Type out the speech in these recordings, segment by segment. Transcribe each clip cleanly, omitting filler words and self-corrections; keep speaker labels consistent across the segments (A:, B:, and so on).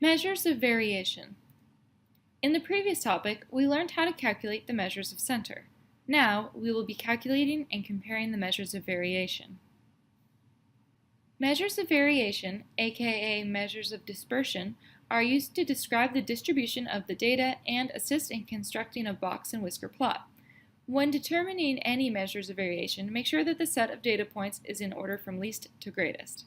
A: Measures of variation. In the previous topic, we learned how to calculate the measures of center. Now, we will be calculating and comparing the measures of variation. Measures of variation, aka measures of dispersion, are used to describe the distribution of the data and assist in constructing a box and whisker plot. When determining any measures of variation, make sure that the set of data points is in order from least to greatest.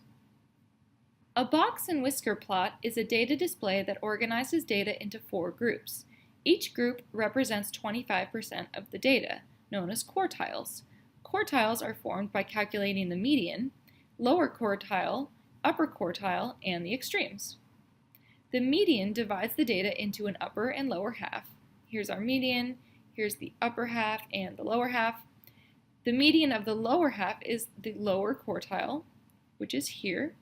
A: A box and whisker plot is a data display that organizes data into 4 groups. Each group represents 25% of the data, known as quartiles. Quartiles are formed by calculating the median, lower quartile, upper quartile, and the extremes. The median divides the data into an upper and lower half. Here's our median, here's the upper half and the lower half. The median of the lower half is the lower quartile, which is here.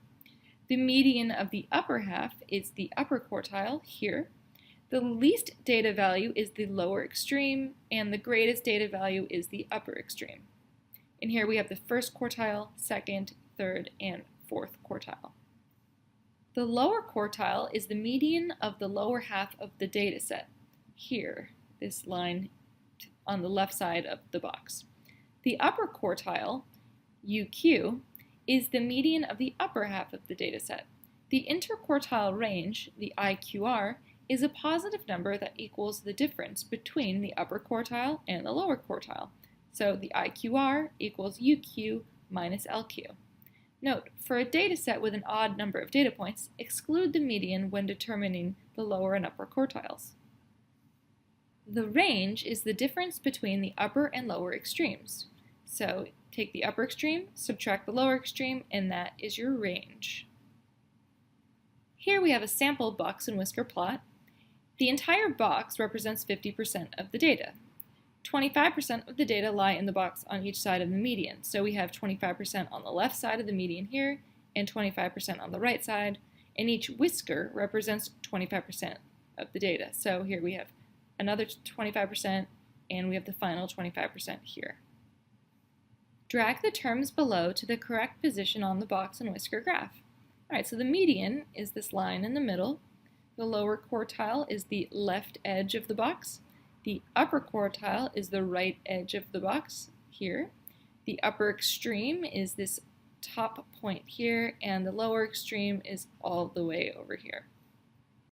A: The median of the upper half is the upper quartile here. The least data value is the lower extreme, and the greatest data value is the upper extreme. And here we have the first quartile, second, third, and fourth quartile. The lower quartile is the median of the lower half of the data set. Here, this line on the left side of the box. The upper quartile, UQ, is the median of the upper half of the data set. The interquartile range, the IQR, is a positive number that equals the difference between the upper quartile and the lower quartile. So the IQR equals UQ minus LQ. Note, for a data set with an odd number of data points, exclude the median when determining the lower and upper quartiles. The range is the difference between the upper and lower extremes. So take the upper extreme, subtract the lower extreme, and that is your range. Here we have a sample box and whisker plot. The entire box represents 50% of the data. 25% of the data lie in the box on each side of the median. So we have 25% on the left side of the median here, and 25% on the right side, and each whisker represents 25% of the data. So here we have another 25%, and we have the final 25% here. Drag the terms below to the correct position on the box and whisker graph. All right, so the median is this line in the middle. The lower quartile is the left edge of the box. The upper quartile is the right edge of the box here. The upper extreme is this top point here, and the lower extreme is all the way over here.